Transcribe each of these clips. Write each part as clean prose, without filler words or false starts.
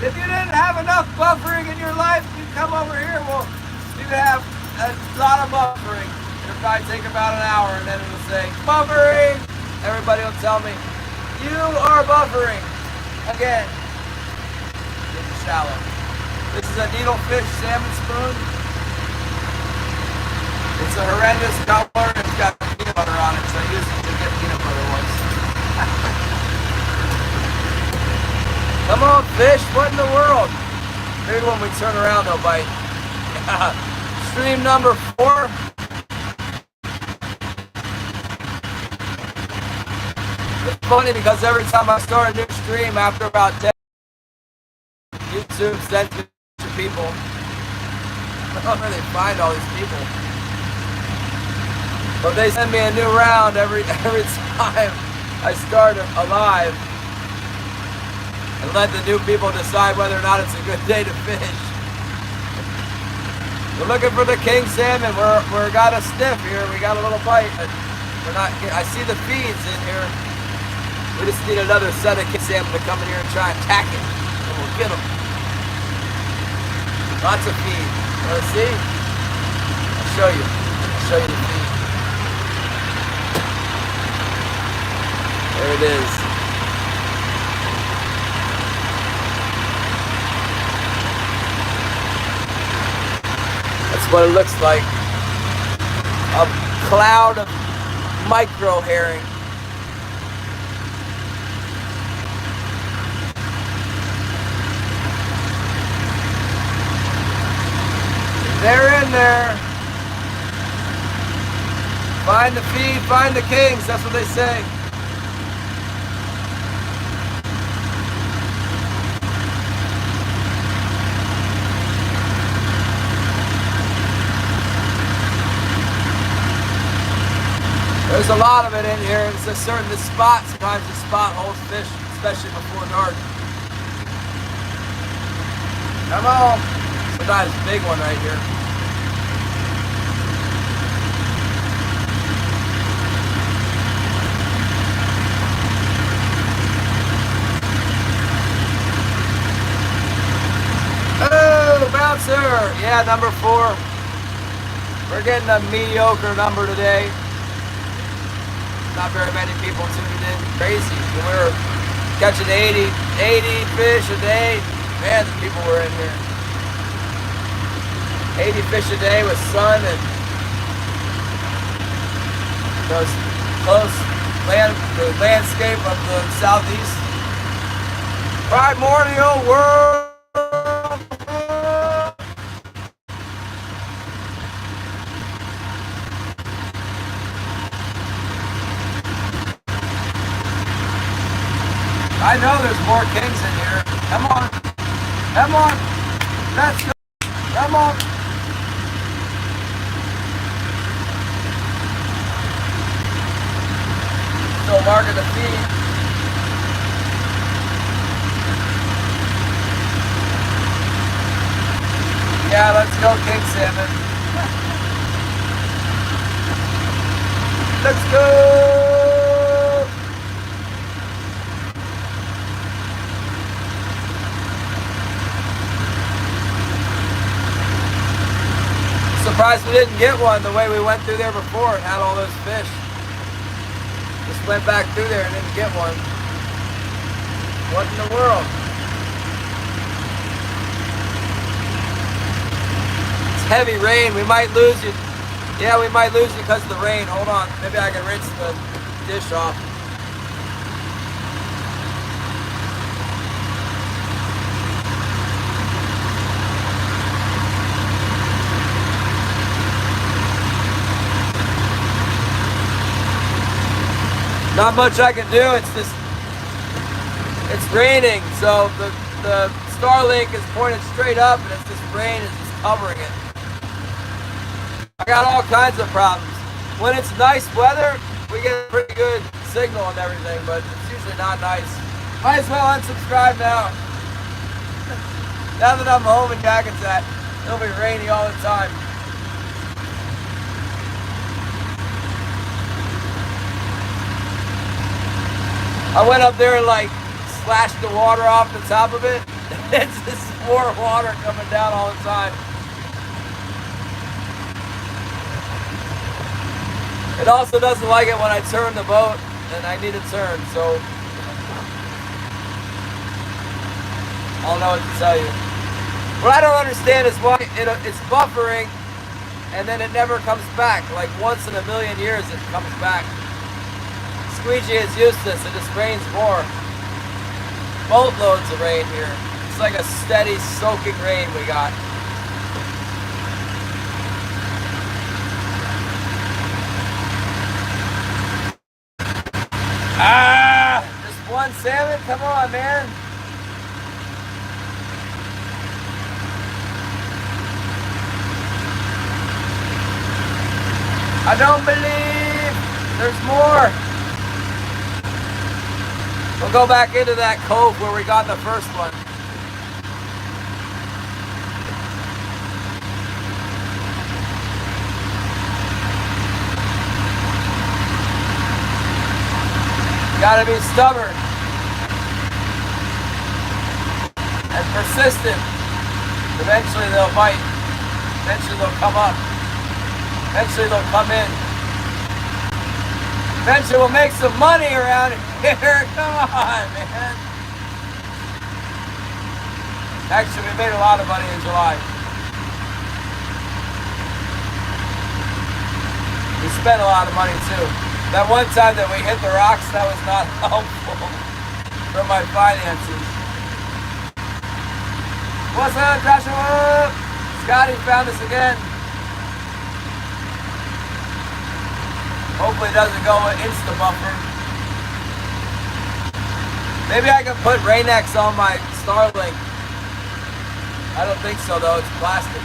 If you didn't have enough buffering in your life, you come over here, well, you can have a lot of buffering. It'll probably take about an hour, and then it'll say, buffering! Everybody will tell me, you are buffering. Again, it's shallow. This is a needlefish salmon spoon. It's a horrendous color, and it's got peanut butter on it, so I used it to get peanut butter once. Come on, fish, what in the world? Maybe when we turn around, they'll bite. Stream number 4. It's funny because every time I start a new stream, after about 10, YouTube sends me to people. I don't know where they find all these people. But they send me a new round every time I start a live. And let the new people decide whether or not it's a good day to fish. We're looking for the king salmon. We're got a sniff here. We got a little bite. We're not. I see the feeds in here. We just need another set of king salmon to come in here and try and tack it, and we'll get them. Lots of feed. You want to see? I'll show you. I'll show you the feed. There it is. That's what it looks like. A cloud of micro herring. They're in there. Find the feed, find the kings. That's what they say. There's a lot of it in here. It's a certain spot. Sometimes the spot holds fish, especially before dark. Come on. Sometimes a big one right here. Oh, bouncer. Yeah, number 4. We're getting a mediocre number today. Not very many people tuning in. Crazy. When we were catching 80 fish a day, man, the people were in here. 80 fish a day with sun and those close the landscape of the southeast. Primordial world. I know there's more kings in here. Come on. Come on. Let's go. Come on. Still marking the feed. Yeah, let's go king salmon. Let's go. Surprised we didn't get one the way we went through there before and had all those fish. Just went back through there and didn't get one. What in the world? It's heavy rain. We might lose you. Yeah, we might lose you because of the rain. Hold on. Maybe I can rinse the dish off. Not much I can do. It's raining, so the Starlink is pointed straight up, and it's this rain is just covering it. I got all kinds of problems. When it's nice weather, we get a pretty good signal and everything, but it's usually not nice. Might as well unsubscribe now. Now that I'm home in Hackensack, it'll be rainy all the time. I went up there and like slashed the water off the top of it. It's just more water coming down all the time. It also doesn't like it when I turn the boat, and I need to turn, so I don't know what to tell you. What I don't understand is why it's buffering, and then it never comes back. Like once in a million years it comes back. Squeegee is useless, it just rains more. Boatloads of rain here. It's like a steady soaking rain we got. Just one salmon? Come on, man. I don't believe there's more. We'll go back into that cove where we got the first one. Gotta be stubborn and persistent. Eventually they'll bite. Eventually they'll come up. Eventually they'll come in. Eventually we'll make some money around here. Come on, man. Actually, we made a lot of money in July. We spent a lot of money too. That one time that we hit the rocks, that was not helpful for my finances. What's up, Joshua? Scotty found us again. Hopefully it doesn't go insta buffer. Maybe I can put Rain-X on my Starlink. I don't think so though, it's plastic.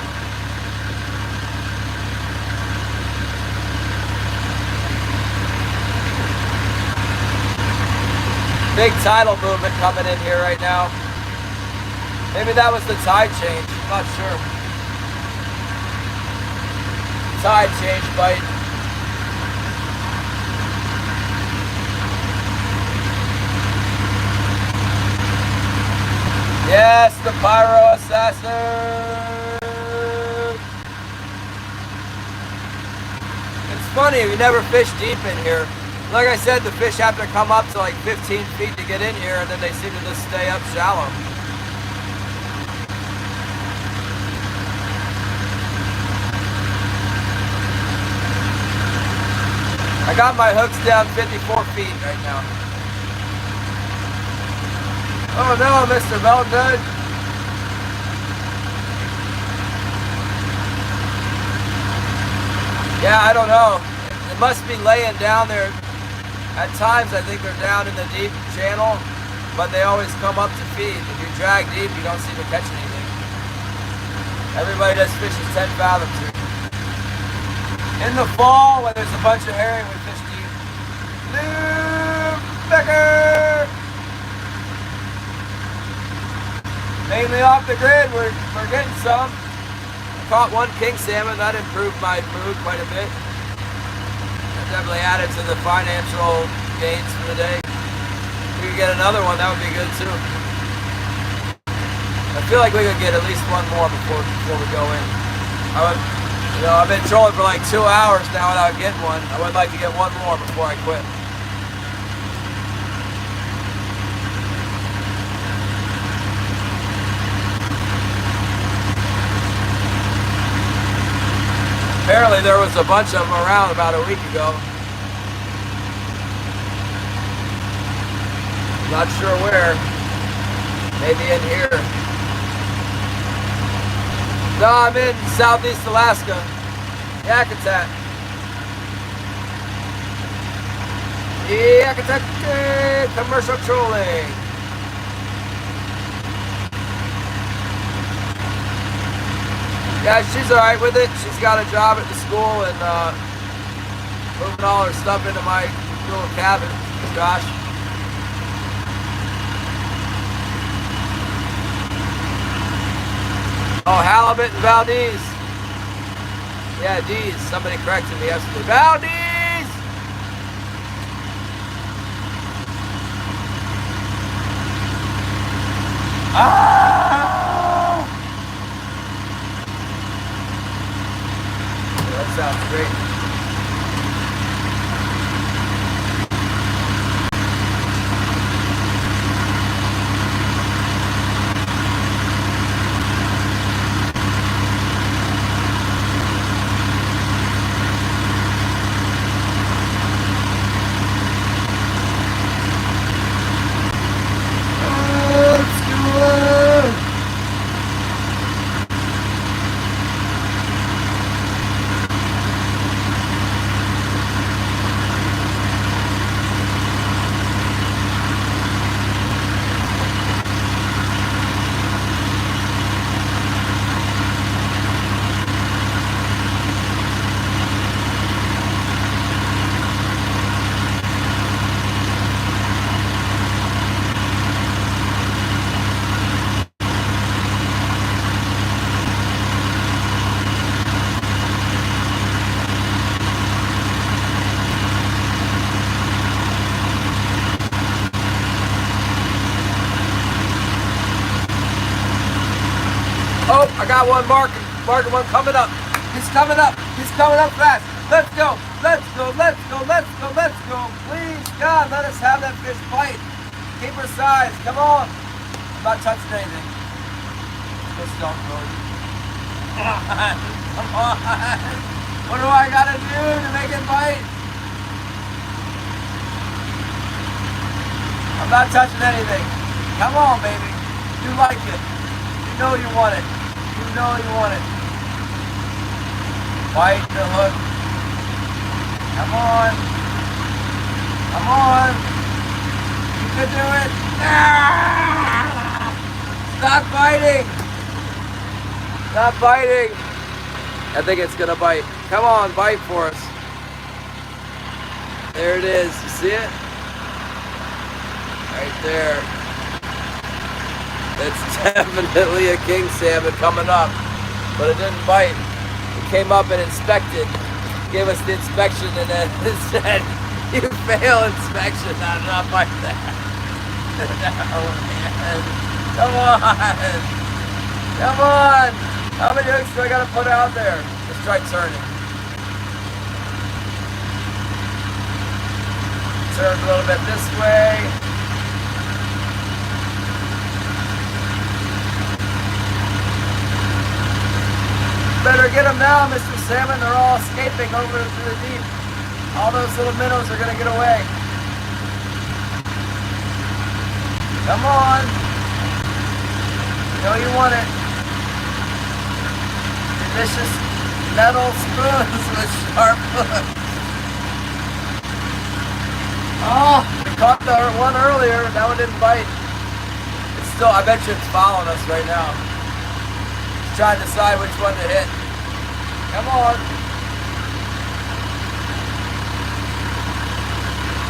Big tidal movement coming in here right now. Maybe that was the tide change, I'm not sure. Tide change bite. Yes, the Pyro Assassin! It's funny, we never fish deep in here. Like I said, the fish have to come up to like 15 feet to get in here, and then they seem to just stay up shallow. I got my hooks down 54 feet right now. Oh no, Mr. Melgood. Yeah, I don't know. It must be laying down there. At times I think they're down in the deep channel, but they always come up to feed. If you drag deep, you don't seem to catch anything. Everybody just fishes 10 fathoms here. In the fall, when there's a bunch of herring, we fish deep. Luke Becker! Mainly off the grid, we're getting some. I caught one king salmon, that improved my mood quite a bit. Definitely added to the financial gains for the day. If we could get another one, that would be good too. I feel like we could get at least one more before we go in. I've been trolling for like 2 hours now without getting one. I would like to get one more before I quit. Apparently there was a bunch of them around about a week ago. Not sure where. Maybe in here. No, I'm in Southeast Alaska. Yakutat. Yakutat commercial trolling. Yeah, she's alright with it. She's got a job at the school and moving all her stuff into my little cabin. Josh. Oh, halibut and Valdez. Yeah, D's. Somebody corrected me yesterday. Valdez! Ah! sounds great. Oh, I got one marking one coming up. He's coming up. He's coming up fast. Let's go. Let's go. Let's go. Let's go. Let's go. Please, God, let us have that fish bite. Keep her size. Come on. I'm not touching anything. Just don't move. Come on. Come on. What do I gotta do to make it bite? I'm not touching anything. Come on, baby. You like it. You know you want it. You know you want it. Bite the hook. Come on. Come on. You can do it. Ah! Stop biting. Stop biting. I think it's gonna bite. Come on, bite for us. There it is. You see it? Right there. It's definitely a king salmon coming up, but it didn't bite. It came up and inspected, gave us the inspection, and then it said, "You fail inspection." I did not bite that. No, man. Come on. Come on. How many hooks do I gotta put out there? Let's try turning. Turn a little bit this way. Better get them now, Mr. Salmon. They're all escaping over to the deep. All those little minnows are going to get away. Come on. You know you want it. Delicious metal spoons with sharp hooks. Oh, we caught the one earlier. That one didn't bite. It's still, I bet you it's following us right now. Trying to decide which one to hit. Come on.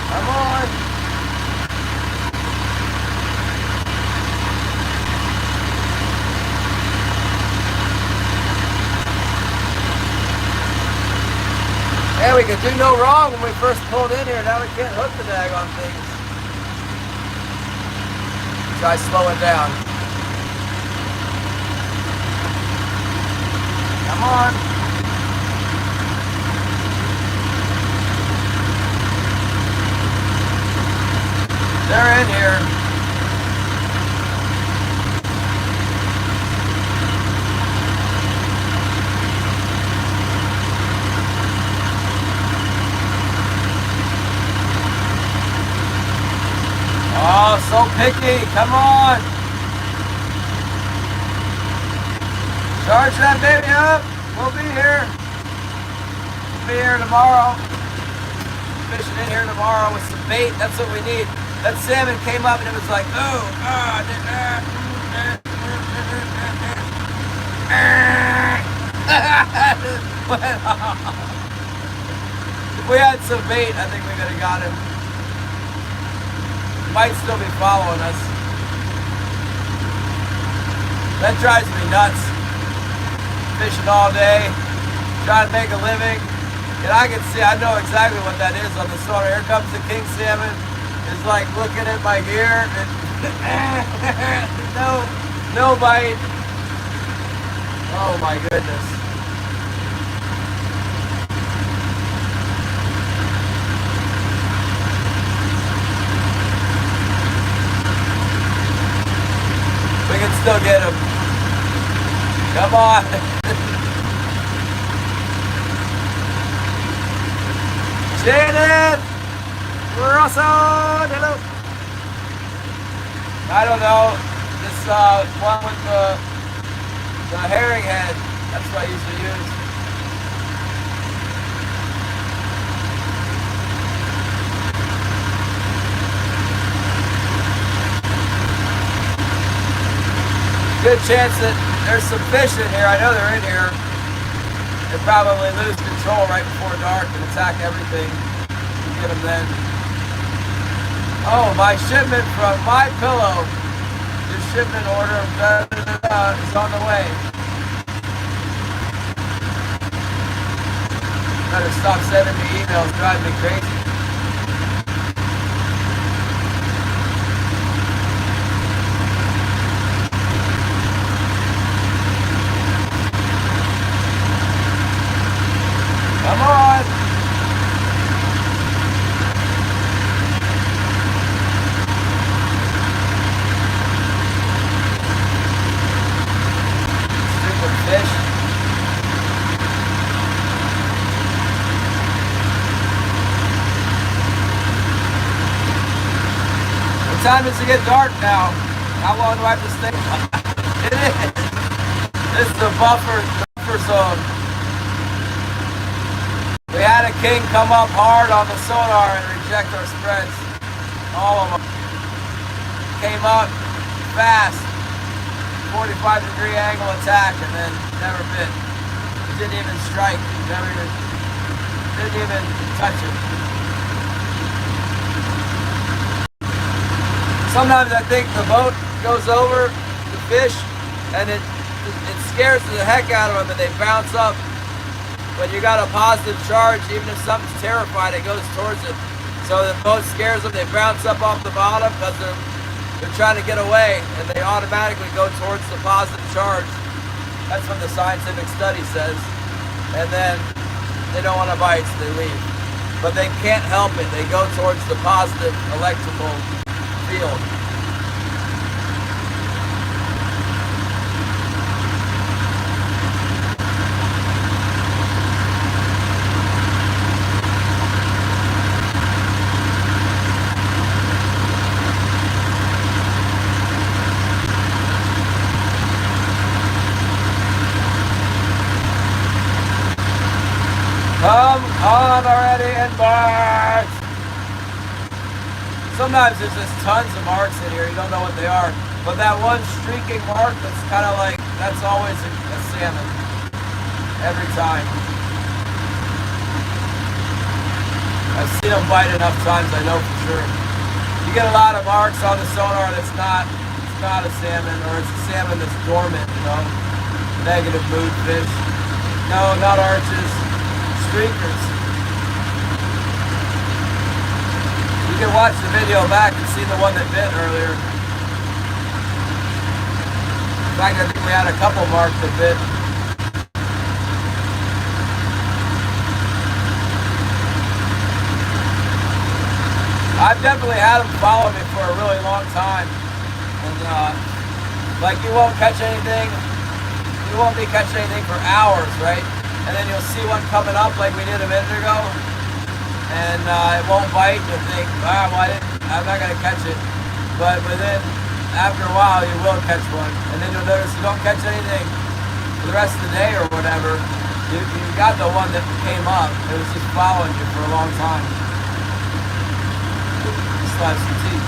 Come on. Yeah, we could do no wrong when we first pulled in here. Now we can't hook the daggone things. Try slowing down. Come on. They're in here. Oh, so picky. Come on. Charge that baby up. We'll be here. We'll be here tomorrow. Fishing in here tomorrow with some bait. That's what we need. That salmon came up and it was like, oh, if we had some bait, I think we could have got him. Might still be following us. That drives me nuts. Fishing all day, trying to make a living. And I can see, I know exactly what that is on the sonar. Here comes the king salmon. It's like looking at my gear and no bite. Oh my goodness. can still get him. Come on. Shannon! Russell! Hello! I don't know. This one with the herring head. That's what I usually use. Good chance that there's some fish in here. I know they're in here. They probably lose control right before dark and attack everything. You get them then. Oh, my shipment from My Pillow. Your shipment order is on the way. Better stop sending me emails, driving me crazy. Come on! Stupid fish. What time does it get dark now? How long do I have to stay? It is. This is the buffer zone. We had a king come up hard on the sonar and reject our spreads. All of them. Came up fast, 45-degree angle attack, and then never bit. He didn't even strike. Didn't even touch it. Sometimes I think the boat goes over the fish and it scares the heck out of them and they bounce up. When you got a positive charge, even if something's terrified, it goes towards it. So the boat scares them, they bounce up off the bottom because they're trying to get away, and they automatically go towards the positive charge. That's what the scientific study says. And then they don't want to bite, so they leave. But they can't help it. They go towards the positive electrical field. Come on already and bark! Sometimes there's just tons of marks in here, you don't know what they are. But that one streaking mark that's kind of like, that's always a salmon. Every time. I've seen them bite enough times, I know for sure. You get a lot of marks on the sonar that's not a salmon, or it's a salmon that's dormant, you know? Negative mood fish. No, not arches. Streakers. You can watch the video back and see the one that bit earlier. In fact, I think we had a couple marks that bit. I've definitely had them follow me for a really long time. And like you won't catch anything, you won't be catching anything for hours, right? And then you'll see one coming up like we did a minute ago, and it won't bite. You'll think, well, I'm not going to catch it. But within, after a while, you will catch one. And then you'll notice you don't catch anything for the rest of the day or whatever. You got the one that came up. It was just following you for a long time. Just have some teeth.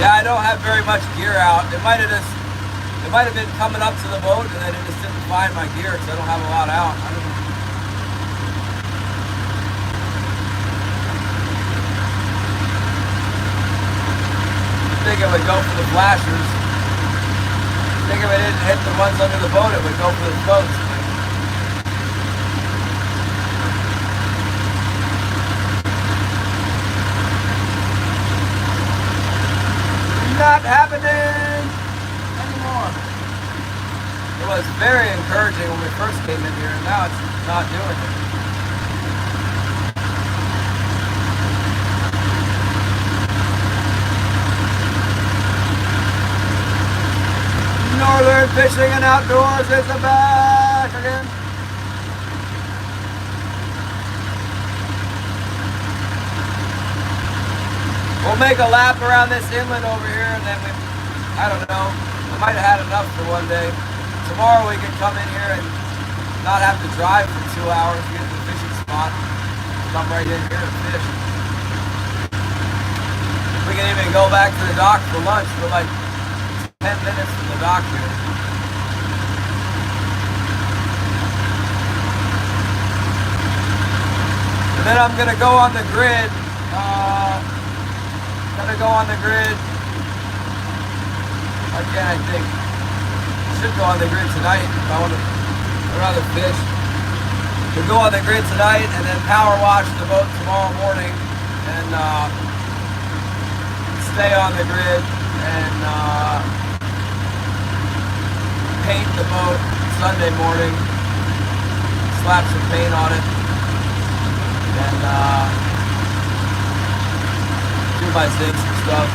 Yeah, I don't have very much gear out. It might have been coming up to the boat and then it just didn't find my gear because I don't have a lot out. I don't know. I think it would go for the flashers. I think if it didn't hit the ones under the boat, it would go for the floats. not happening anymore. It was very encouraging when we first came in here, and now it's not doing it. Northern Fishing and Outdoors is back again. We'll make a lap around this inlet over here, and then I don't know, we might have had enough for one day. Tomorrow we can come in here and not have to drive for 2 hours to get to the fishing spot. Come right in here and fish. We can even go back to the dock for lunch. We're like 10 minutes from the dock here. And then I'm gonna go on the grid. Again, I think I should go on the grid tonight if I want to. I'd rather fish. We'll go on the grid tonight and then power wash the boat tomorrow morning and stay on the grid and paint the boat Sunday morning, slap some paint on it, and do my zigs and stuff.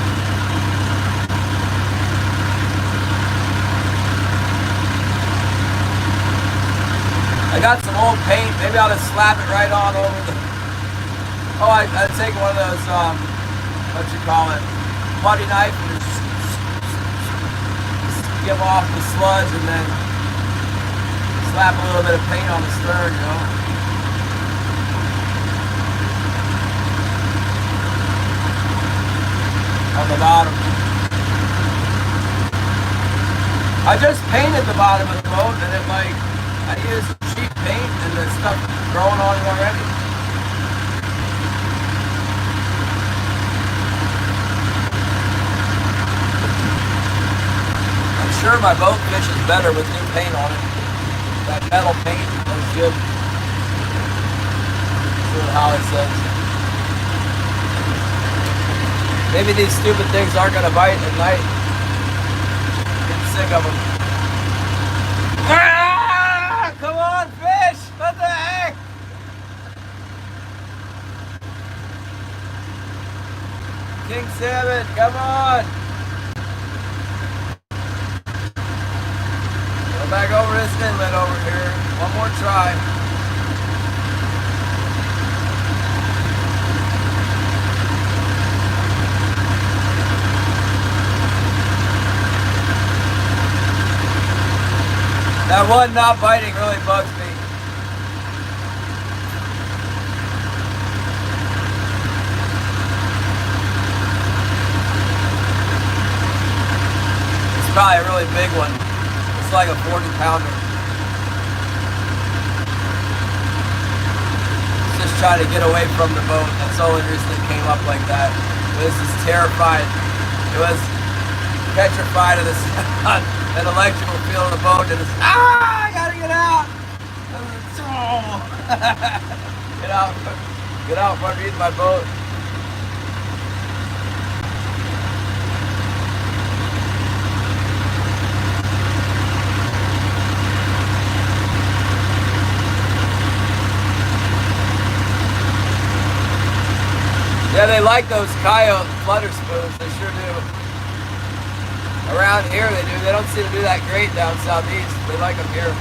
I got some old paint, maybe I'll just slap it right on over the... Oh, I'd take one of those, what you call it, putty knife and just give off the sludge and then slap a little bit of paint on the stern, you know. On the bottom. I just painted the bottom of the boat and it like, I used cheap paint and there's stuff growing on it already. I'm sure my boat fishes better with new paint on it. That metal paint is good. See what Holly says. Maybe these stupid things aren't going to bite at night. Getting sick of them. Ah! Come on, fish! What the heck? King salmon, come on! Go back over this inlet over here. One more try. That one not biting really bugs me. It's probably a really big one. It's like a 40-pounder. It's just trying to get away from the boat. That's the only reason it came up like that. It was just terrified. It was petrified of the sun. That electrical feel of the boat, and it's, I gotta get out! Get out from underneath my boat. Yeah, they like those coyote flutter spoons, they sure do. Around here they do. They don't seem to do that great down southeast. They like them here.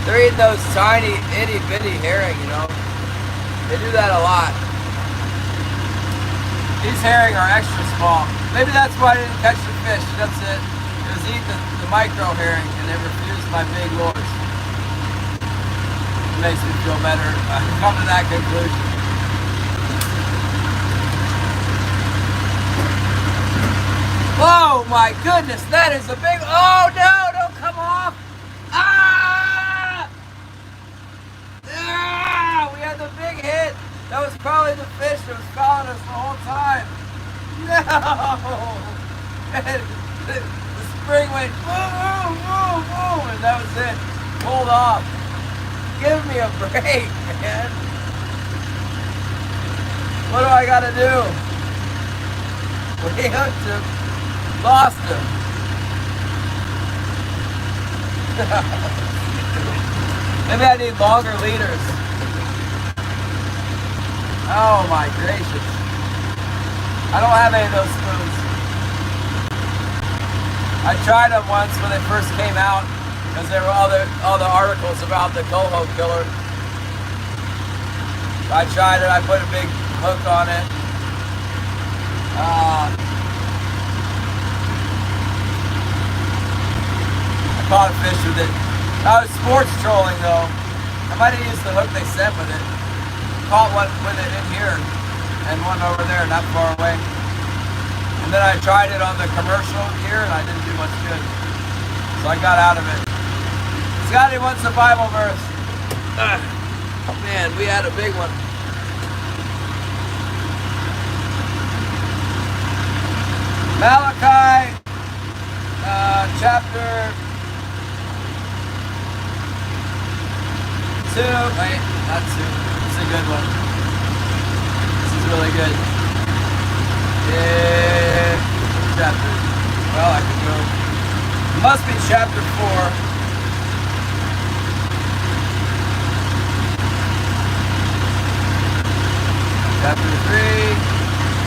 They're eating those tiny, itty bitty herring, you know. They do that a lot. These herring are extra small. Maybe that's why I didn't catch the fish. That's it. It was eating the micro herring and they refused my big lures. It makes me feel better. I've come to that conclusion. Oh my goodness, that is a big, oh no, don't come off. Ah! Ah! We had the big hit. That was probably the fish that was following us the whole time. No! The spring went boom, boom, boom, boom, and that was it. Pulled off. Give me a break, man. What do I gotta do? We hooked him, lost him. Maybe I need longer leaders. Oh my gracious. I don't have any of those spoons. I tried them once when they first came out because there were all the articles about the coho killer. I tried it, I put a big hook on it. I caught a fish with it. I was sports trolling though. I might have used the hook they sent with it. Caught one with it in here and one over there not far away. And then I tried it on the commercial here and I didn't do much good. So I got out of it. Scotty wants a Bible verse. Man, we had a big one. Malachi chapter 2. Wait, not 2. This is a good one. This is really good. Yeah, chapter. Well, I can go. It must be chapter 4. Chapter 3,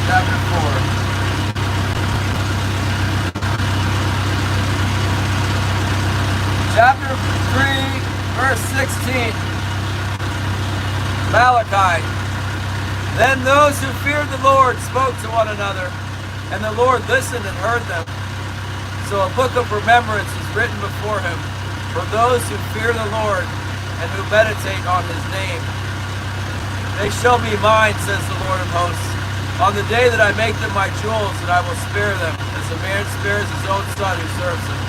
chapter 4. Chapter 3, verse 16. Malachi. Then those who feared the Lord spoke to one another, and the Lord listened and heard them. So a book of remembrance is written before him for those who fear the Lord and who meditate on his name. They shall be mine, says the Lord of hosts, on the day that I make them my jewels, and I will spare them, as a man spares his own son who serves him.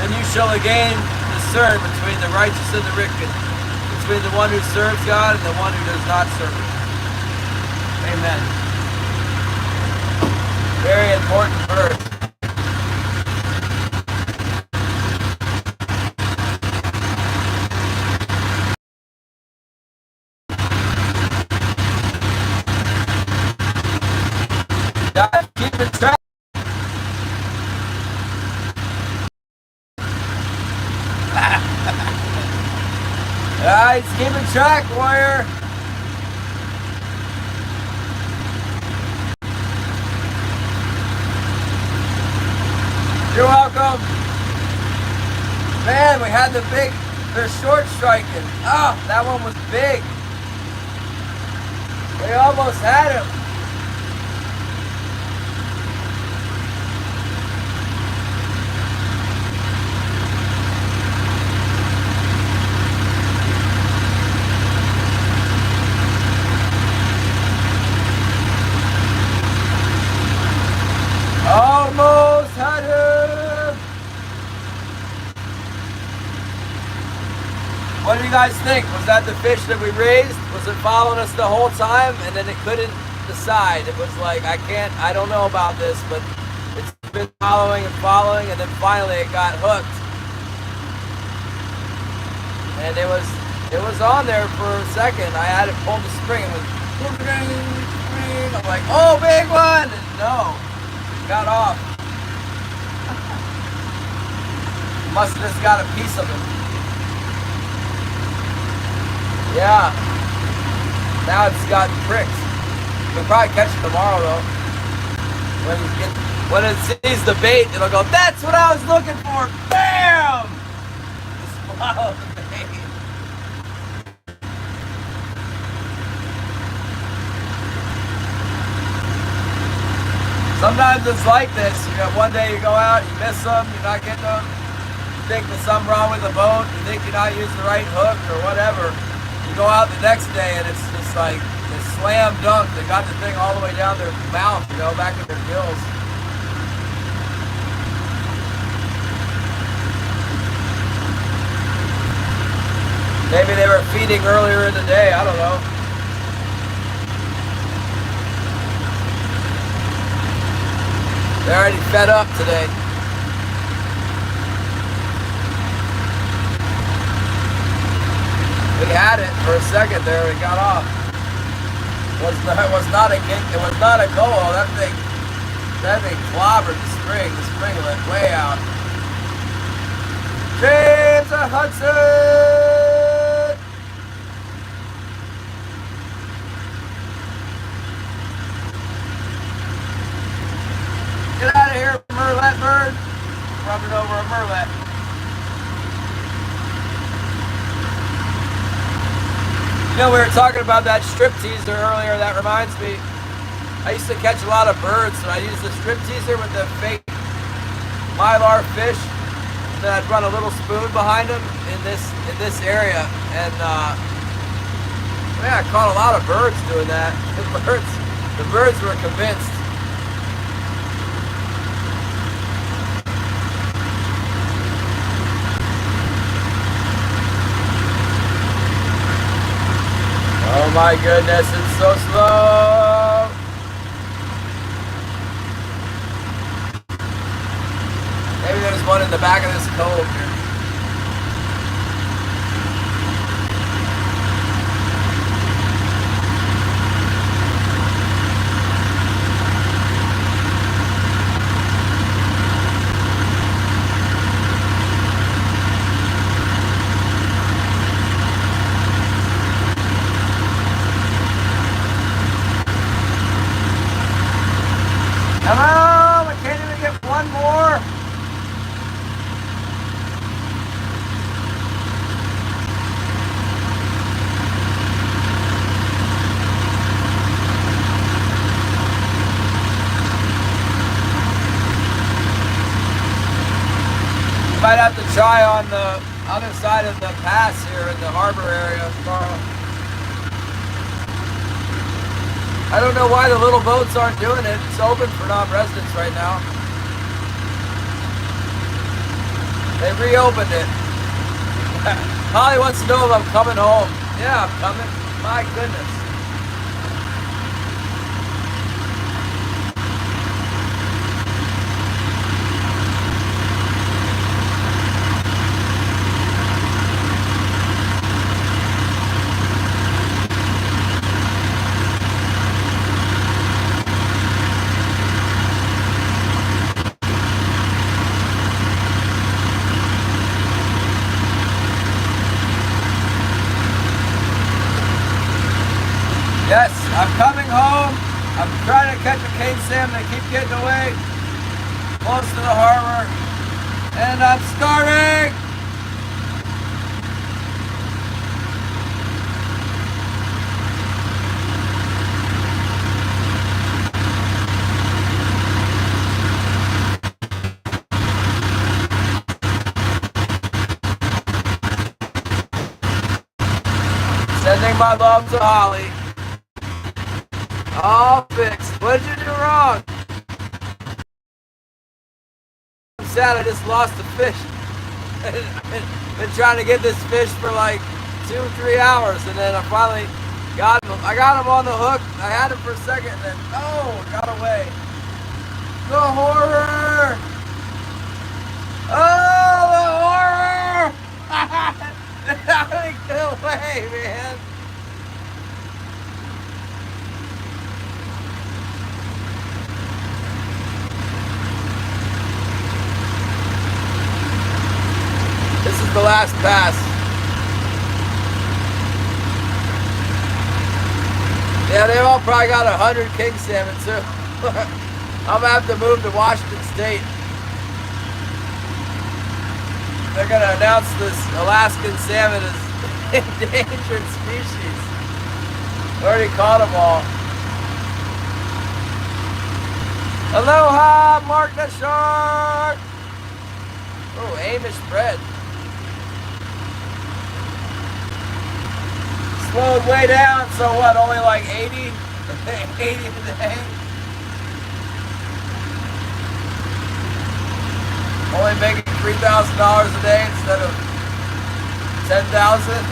Then you shall again discern between the righteous and the wicked, between the one who serves God and the one who does not serve him. Amen. Very important verse. Guys, keep it track. Guys, keep it track, warrior. You're welcome. Man, we had they're short striking. Oh, that one was big. We almost had him. Almost had him! What do you guys think? Was that the fish that we raised? Was it following us the whole time and then it couldn't decide? It was like, I don't know about this, but it's been following and then finally it got hooked. And it was on there for a second. I had it pulled the spring and was, I'm like, oh, big one! And no. Got off. Must have just got a piece of it. Yeah. Now it's got pricks. We'll probably catch it tomorrow though. When it sees the bait, it'll go, that's what I was looking for! Bam! Just swallow the bait. Sometimes it's like this. You know, one day you go out, you miss them, you're not getting them. You think there's something wrong with the boat. You think you're not using the right hook or whatever. You go out the next day and it's just like a slam dunk. They got the thing all the way down their mouth, you know, back in their gills. Maybe they were feeding earlier in the day. I don't know. They're already fed up today. We had it for a second there, we got off. was not a kick. It was not a coho. That thing clobbered the spring. The spring went way out. James Hudson. Get out of here, Merlet bird. Rubbing over a Merlet. You know, we were talking about that strip teaser earlier. That reminds me, I used to catch a lot of birds, so I used the strip teaser with the fake mylar fish. And then I'd run a little spoon behind them in this area, and yeah, I caught a lot of birds doing that. The birds were convinced. Oh my goodness, it's so slow. Maybe there's one in the back of this cove here. Come on, I can't even get one more. You might have to try on the other side of the pass here in the harbor area, Carl. I don't know why the little boats aren't doing it. It's open for non-residents right now. They reopened it. Holly wants to know if I'm coming home. Yeah, I'm coming. My goodness. Yes, I'm coming home. I'm trying to catch a king salmon. They keep getting away. Close to the harbor. And I'm starting. Sending my love to Holly. All fixed. What did you do wrong? I'm sad I just lost the fish. Been trying to get this fish for like 2-3 hours, and then I finally got him. I got him on the hook. I had him for a second, and then got away. The horror! Oh, the horror! How did he get away, man? This is the last pass. Yeah, they all probably got 100 king salmon too. I'm gonna have to move to Washington State. They're gonna announce this Alaskan salmon as endangered species. Already caught them all. Aloha, Mark the Shark. Oh, Amish bread. Slowed way down, so what, only like 80? 80 today? Only making $3,000 a day instead of 10,000?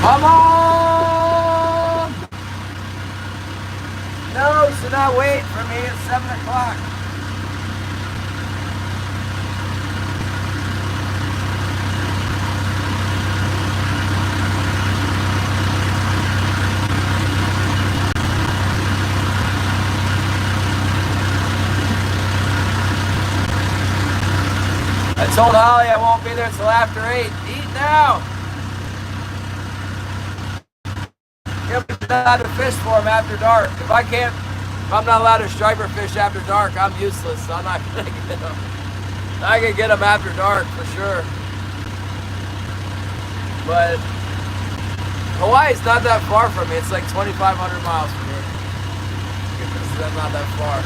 Come on! No, should not wait for me at 7 o'clock. Told Holly I won't be there till after 8. Eat now. You're not to fish for him after dark. If I'm not allowed to striper fish after dark, I'm useless. So I'm not gonna get him. I can get him after dark for sure. But Hawaii's not that far from me. It's like 2,500 miles from me. It's not that far.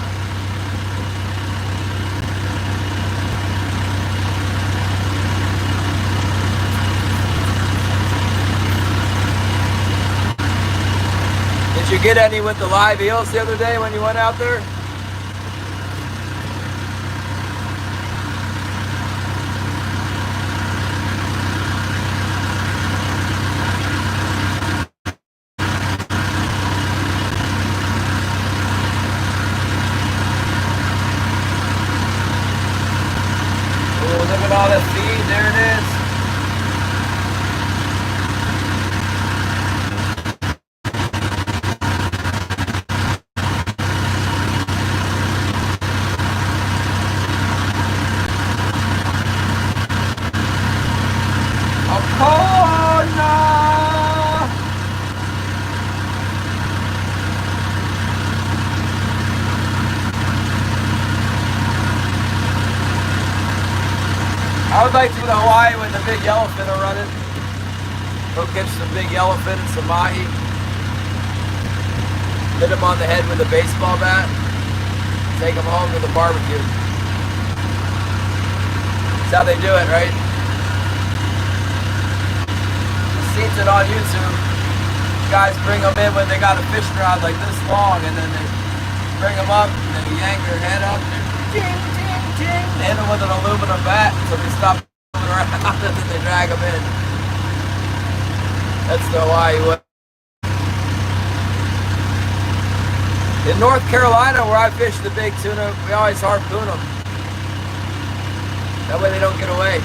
Did you get any with the live eels the other day when you went out there? Oh, look at all that feed. There it is. I would like to go to Hawaii when the big yellowfin are running. Go catch some big yellowfin and some mahi. Hit them on the head with a baseball bat. Take them home to the barbecue. That's how they do it, right? I've seen it on YouTube. Guys bring them in when they got a fishing rod like this long, and then they bring them up and then you yank their head up and ding, ding, ding. They hit them with an aluminum bat until they stop moving around and then they drag them in. That's the Hawaii way. In North Carolina, where I fish the big tuna, we always harpoon them. That way they don't get away.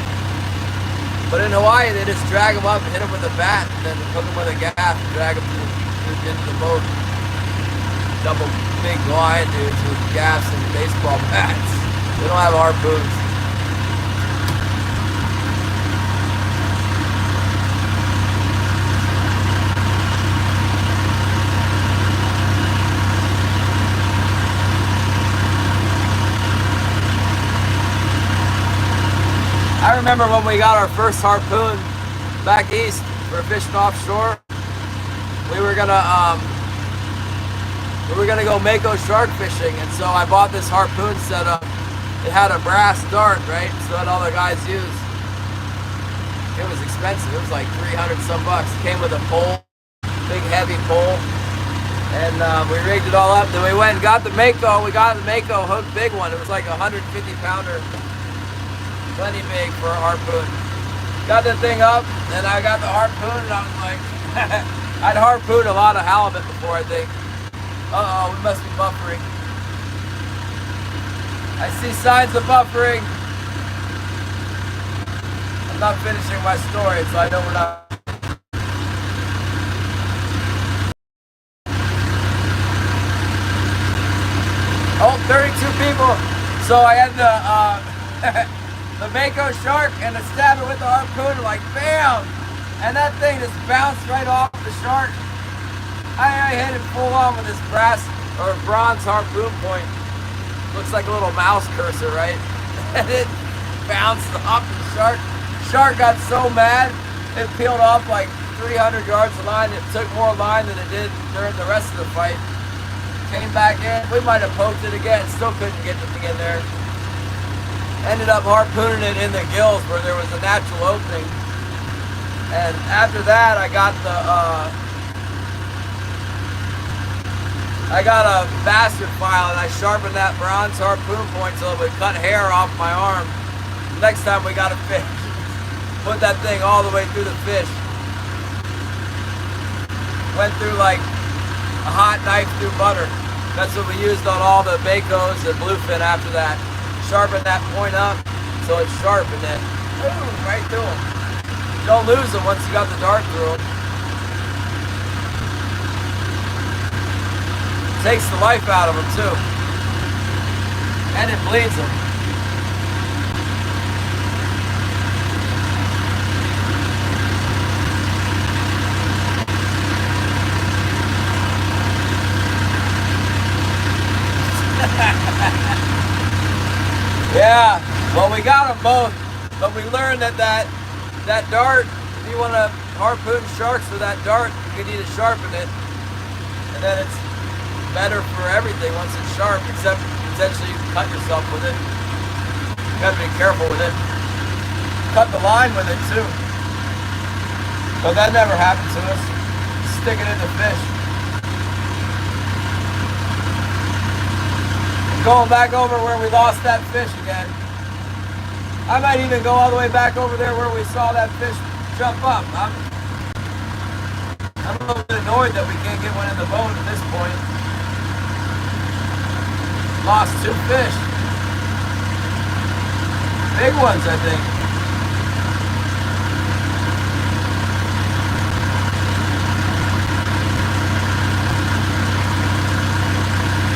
But in Hawaii, they just drag them up and hit them with a bat, and then hook them with a gaff and drag them into the boat. Double big line dudes with gaffs and baseball bats. They don't have harpoons. I remember when we got our first harpoon back east for fishing offshore. We were gonna go mako shark fishing, and so I bought this harpoon setup. It had a brass dart, right? So that all the guys used. It was expensive. It was like 300 some bucks. It came with a pole, big heavy pole, and we rigged it all up. Then we went and got the mako. We got the mako hook, big one. It was like a 150 pounder. Plenty big for a harpoon. Got the thing up, and I got the harpoon, and I was like, I'd harpooned a lot of halibut before, I think. Uh-oh, we must be buffering. I see signs of buffering. I'm not finishing my story, so I know we're not. Oh, 32 people. So I had the mako shark and I stab it with the harpoon, like bam! And that thing just bounced right off the shark. I hit it full on with this brass or bronze harpoon point. Looks like a little mouse cursor, right? And it bounced off the shark. Shark got so mad, it peeled off like 300 yards of line. It took more line than it did during the rest of the fight. Came back in. We might have poked it again. Still couldn't get the thing in there. Ended up harpooning it in the gills where there was a natural opening. And after that, I got a bastard file and I sharpened that bronze harpoon point so it would cut hair off my arm. Next time we got a fish, put that thing all the way through the fish. Went through like a hot knife through butter. That's what we used on all the makos and bluefin after that. Sharpen that point up so it's sharp and then boom, right through them. You don't lose them once you got the dart through them. Takes the life out of them too. And it bleeds them. them both, but we learned that that dart, if you want to harpoon sharks with that dart, you need to sharpen it, and then it's better for everything once it's sharp, except potentially you can cut yourself with it. You gotta be careful with it. Cut the line with it too. But that never happened to us. Stick it in the fish. Going back over where we lost that fish again. I might even go all the way back over there where we saw that fish jump up. I'm a little bit annoyed that we can't get one in the boat at this point. Lost 2 fish. Big ones, I think.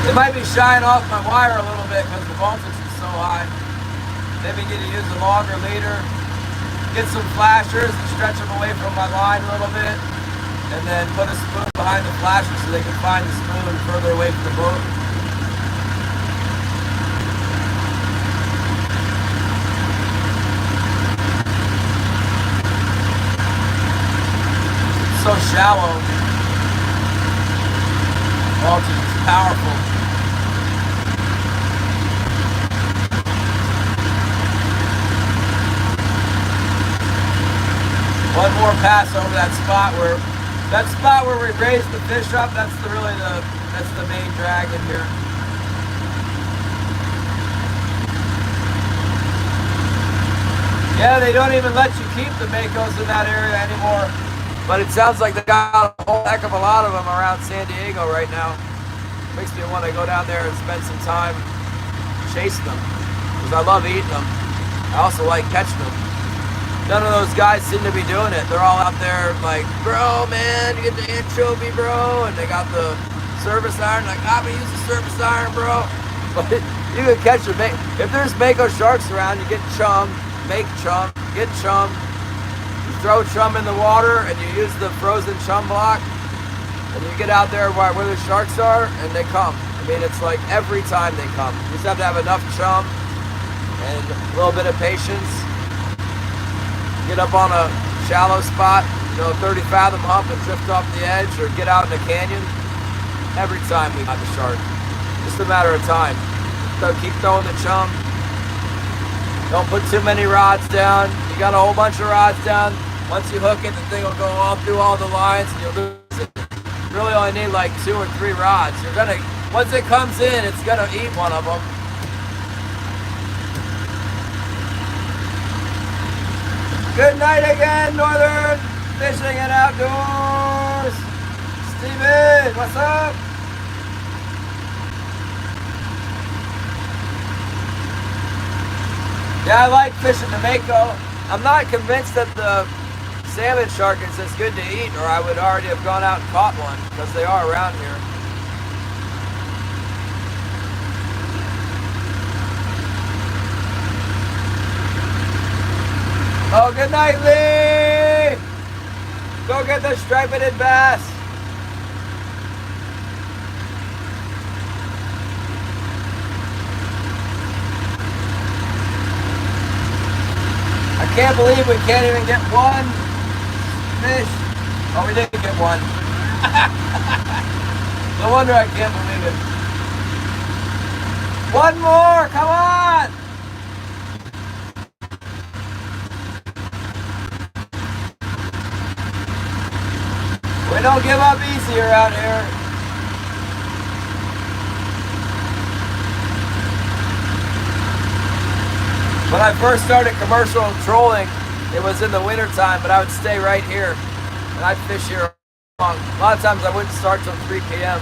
It might be shying off my wire a little bit because the voltage is so high. Maybe need to use a longer leader, get some flashers and stretch them away from my line a little bit, and then put a spoon behind the flashers so they can find the spoon further away from the boat. It's so shallow. Voltage is powerful. One more pass over that spot where we raised the fish up. That's the main drag in here. Yeah, they don't even let you keep the makos in that area anymore. But it sounds like they got a whole heck of a lot of them around San Diego right now. Makes me want to go down there and spend some time chasing them, because I love eating them. I also like catching them. None of those guys seem to be doing it. They're all out there like, bro, man, you get the anchovy, bro. And they got the service iron. Like, I'm going to use the service iron, bro. But you can catch them. If there's mako sharks around, you get chum, make chum, get chum. You throw chum in the water and you use the frozen chum block. And you get out there where the sharks are and they come. I mean, it's like every time they come. You just have to have enough chum and a little bit of patience. Get up on a shallow spot, 30 fathom hump and drift off the edge, or get out in a canyon. Every time we have a shark. Just a matter of time. So keep throwing the chum. Don't put too many rods down. You got a whole bunch of rods down. Once you hook it, the thing will go all through all the lines and you'll lose it. You really only need like 2 or 3 rods. Once it comes in, it's gonna eat one of them. Good night again, Northern Fishing and Outdoors. Steven, what's up? Yeah, I like fishing the mako. I'm not convinced that the salmon shark is as good to eat, or I would already have gone out and caught one, because they are around here. Oh, good night, Lee! Go get the striped bass. I can't believe we can't even get one fish. Oh, we didn't get one. No wonder I can't believe it. One more, come on! We don't give up easy around here. When I first started commercial trolling, it was in the winter time, but I would stay right here and I'd fish here long. A lot of times I wouldn't start till 3 p.m.,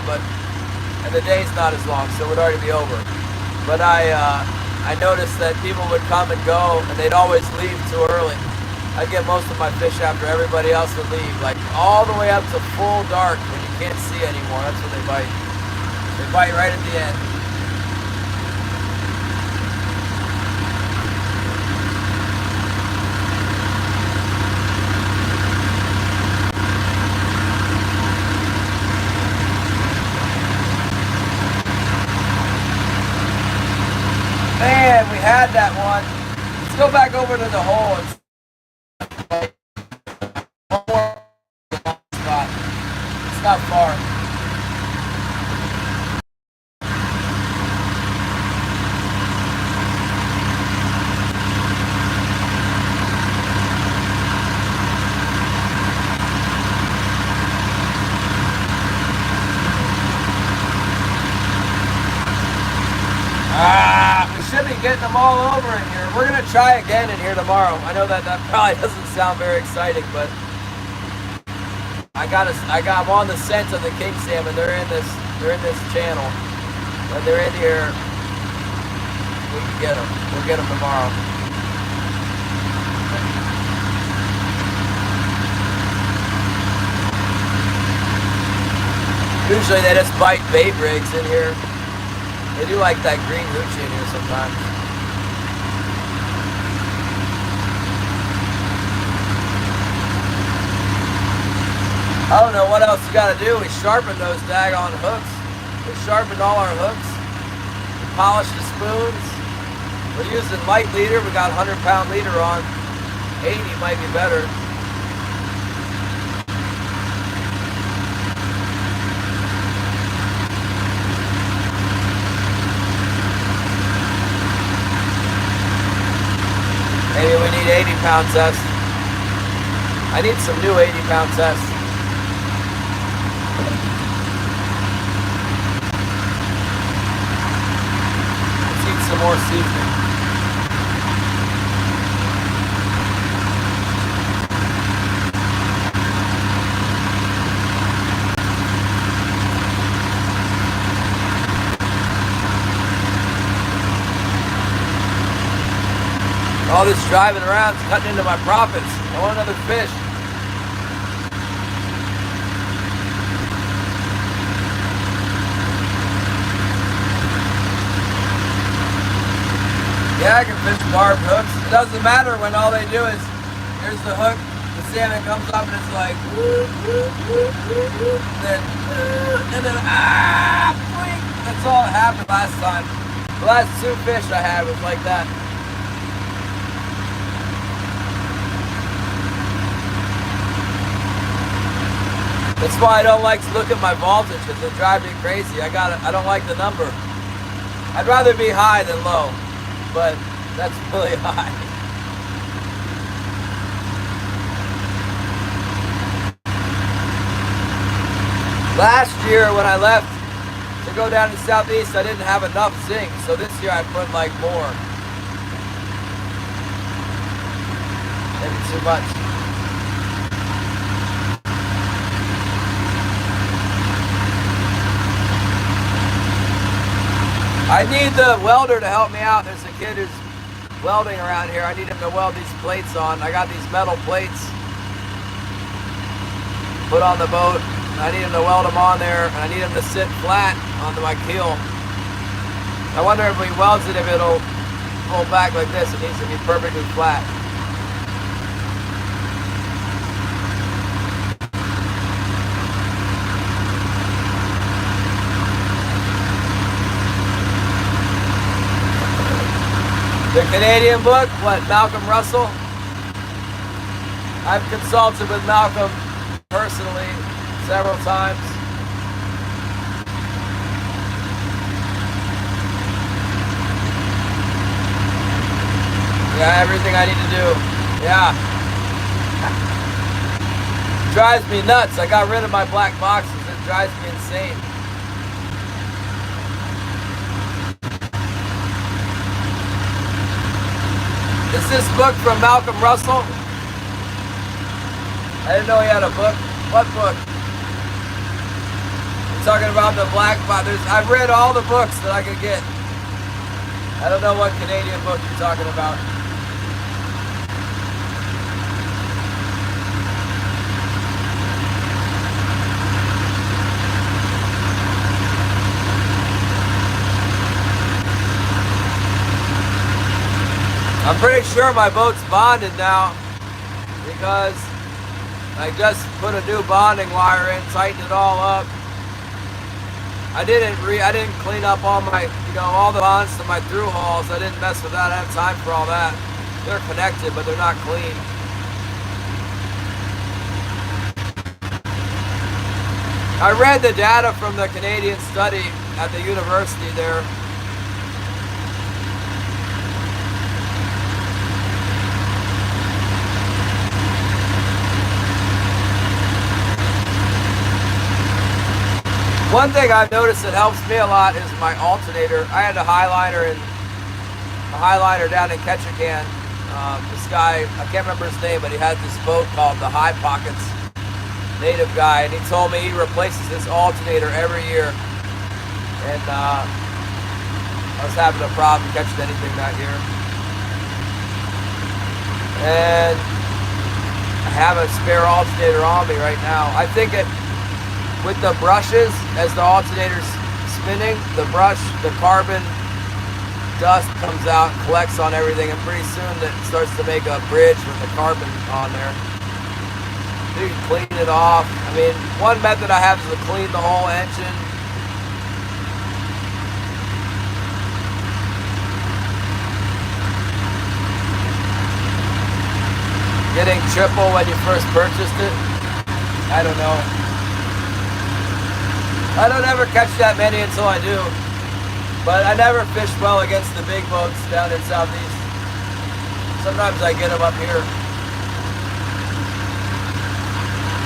and the day's not as long, so it would already be over. But I noticed that people would come and go, and they'd always leave too early. I get most of my fish after everybody else would leave, like all the way up to full dark when you can't see anymore. That's when they bite. They bite right at the end. Man, we had that one. Let's go back over to the hole and one more spot. It's not far. We should be getting them all over in here. We're gonna try again in here tomorrow. I know that probably doesn't sound very exciting, but I'm on the scent of the king salmon. They're in this channel. When they're in here, we can get them. We'll get them tomorrow. Usually they just bite bait rigs in here. They do like that green hoochie in here sometimes. I don't know what else we gotta do. We sharpened those daggone hooks. We sharpened all our hooks. We polished the spoons. We're using light leader. We got 100-pound leader on. 80 might be better. Maybe we need 80-pound test. I need some new 80-pound tests. Let's eat some more seasoning. All this driving around is cutting into my profits. I want another fish. Yeah, I can fish barbed hooks. It doesn't matter when all they do is, here's the hook, the salmon comes up and it's like, whoop, whoop, whoop, whoop, whoop, and then boing. That's all that happened last time. The last 2 fish I had was like that. That's why I don't like to look at my voltage, because it drives me crazy. I don't like the number. I'd rather be high than low, but that's really high. Last year when I left to go down to the southeast, I didn't have enough zinc, so this year I put like more. Maybe too much. I need the welder to help me out. There's a kid who's welding around here. I need him to weld these plates on. I got these metal plates put on the boat. I need him to weld them on there, and I need him to sit flat onto my keel. I wonder if he welds it, if it'll pull back like this. It needs to be perfectly flat. The Canadian book, what, Malcolm Russell? I've consulted with Malcolm personally several times. Yeah, everything I need to do. Yeah. Drives me nuts. I got rid of my black boxes. It drives me insane. Is this book from Malcolm Russell? I didn't know he had a book. What book? You're talking about the black box. I've read all the books that I could get. I don't know what Canadian book you're talking about. I'm pretty sure my boat's bonded now because I just put a new bonding wire in, tightened it all up. I didn't clean up all my, all the bonds to my through hauls. I didn't mess with that. I didn't have time for all that. they're connected, but they're not clean. I read the data from the Canadian study at the university there. One thing I've noticed that helps me a lot is my alternator. I had a highliner down in Ketchikan. This guy, I can't remember his name, but he had this boat called the High Pockets. Native guy, and he told me he replaces this alternator every year. And I was having a problem catching anything that year. And I have a spare alternator on me right now. I think it, with the brushes, as the alternator's spinning, the carbon dust comes out and collects on everything, and pretty soon it starts to make a bridge with the carbon on there. You can clean it off. I mean, one method I have is to clean the whole engine. Getting triple when you first purchased it? I don't know. I don't ever catch that many until I do. But I never fish well against the big boats down in Southeast. Sometimes I get them up here.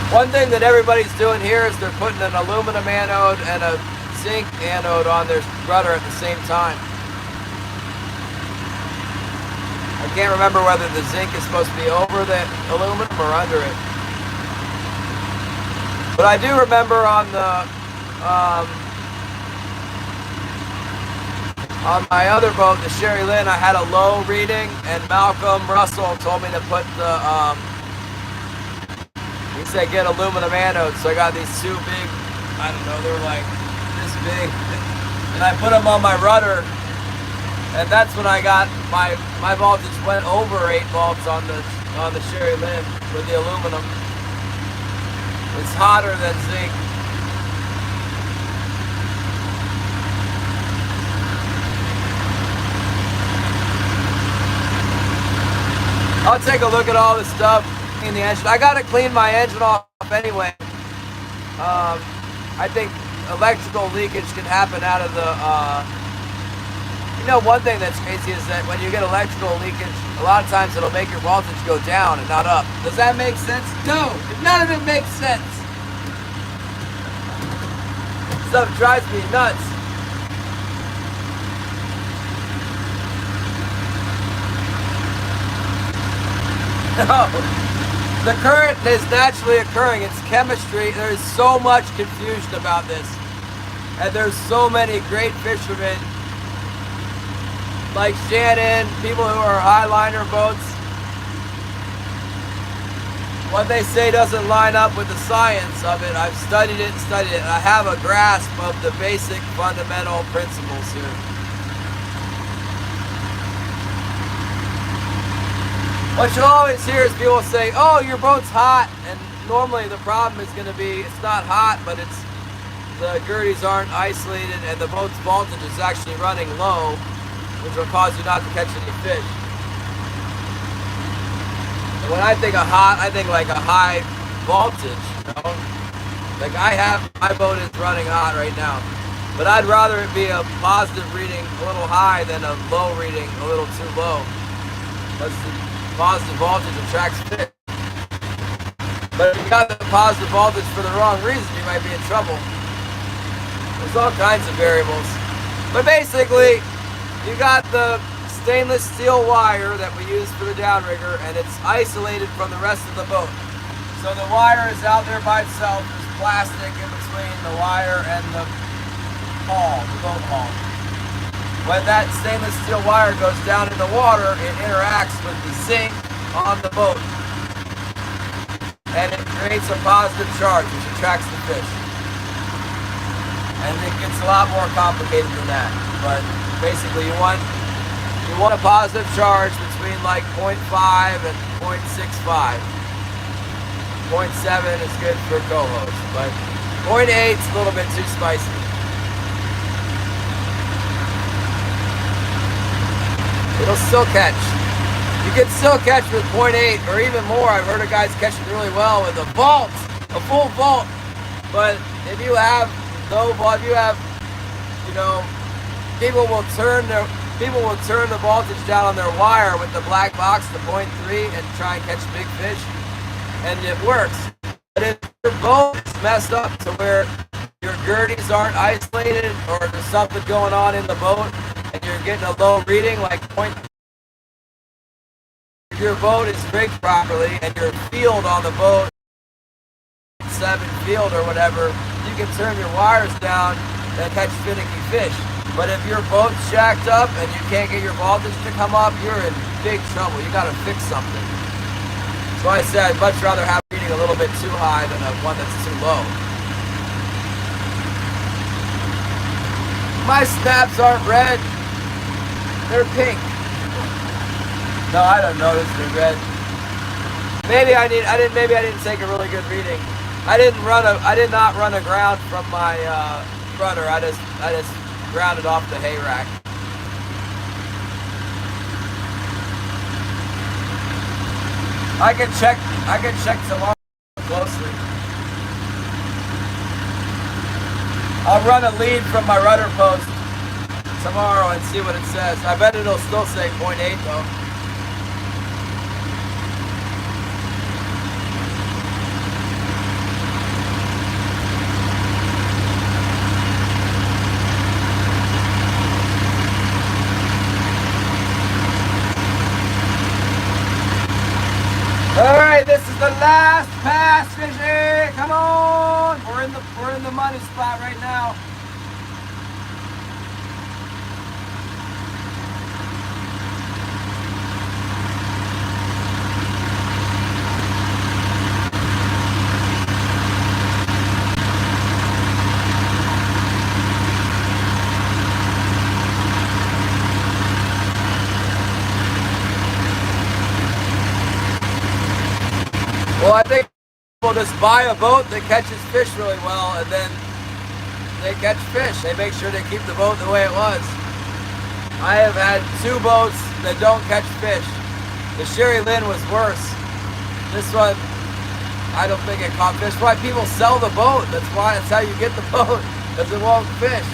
One thing that everybody's doing here is they're putting an aluminum anode and a zinc anode on their rudder at the same time. I can't remember whether the zinc is supposed to be over the aluminum or under it. But I do remember on the on my other boat, the Sherry Lynn, I had a low reading, and Malcolm Russell told me to put the he said get aluminum anodes, so I got these two big, I don't know, they were like this big, and I put them on my rudder, and that's when I got my voltage went over 8 volts on the Sherry Lynn with the aluminum. It's hotter than zinc. I'll take a look at all this stuff in the engine. I gotta clean my engine off anyway. I think electrical leakage can happen out of the, you know, one thing that's crazy is that when you get electrical leakage, a lot of times it'll make your voltage go down and not up. Does that make sense? No, none of it makes sense. Stuff drives me nuts. No. The current is naturally occurring. It's chemistry. There's so much confusion about this. And there's so many great fishermen like Shannon, people who are highliner boats. What they say doesn't line up with the science of it. I've studied it and studied it. And I have a grasp of the basic fundamental principles here. What you'll always hear is people say, oh, your boat's hot. And normally the problem is going to be, it's not hot, but it's the girdies aren't isolated and the boat's voltage is actually running low, which will cause you not to catch any fish. And when I think of hot, I think like a high voltage, you know? Like my boat is running hot right now. But I'd rather it be a positive reading a little high than a low reading a little too low. That's the positive voltage attracts fish. But if you got the positive voltage for the wrong reason, you might be in trouble. There's all kinds of variables. But basically, you got the stainless steel wire that we use for the downrigger, and it's isolated from the rest of the boat. So the wire is out there by itself. There's plastic in between the wire and the hull, the boat hull. When that stainless steel wire goes down in the water, it interacts with the zinc on the boat. And it creates a positive charge, which attracts the fish. And it gets a lot more complicated than that. But basically you want a positive charge between like 0.5 and 0.65. 0.7 is good for cohos, but 0.8 is a little bit too spicy. It'll still catch. You can still catch with 0.8 or even more. I've heard of guys catching really well with a vault, a full vault. But if you have no vault, you have, you know, people will turn the voltage down on their wire with the black box to 0.3 and try and catch big fish, and it works. But if your boat is messed up to where your girdies aren't isolated or there's something going on in the boat and you're getting a low reading like 0.3, if your boat is rigged properly and your field on the boat, 7 field or whatever, you can turn your wires down and catch finicky fish. But if your boat's jacked up and you can't get your voltage to come up, you're in big trouble. You gotta fix something. So I said I'd much rather have a reading a little bit too high than one that's too low. My snaps aren't red, they're pink. No, I don't notice they're red. Maybe I didn't take a really good reading. I did not run aground from my rudder. I just grounded off the hay rack. I can check tomorrow closely. I'll run a lead from my rudder post tomorrow and see what it says. I bet it'll still say 0.8 though. All right, this is the last pass fishing. Come on, we're in the money spot right now. Well, I think people just buy a boat that catches fish really well, and then they catch fish. They make sure they keep the boat the way it was. I have had 2 boats that don't catch fish. The Sherry Lynn was worse. This one, I don't think it caught fish. That's why people sell the boat. That's how you get the boat, because it won't fish.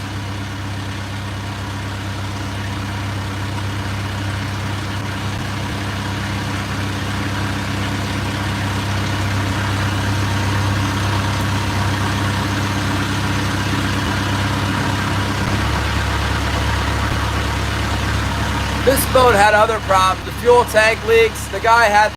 This boat had other problems. The fuel tank leaks. The guy had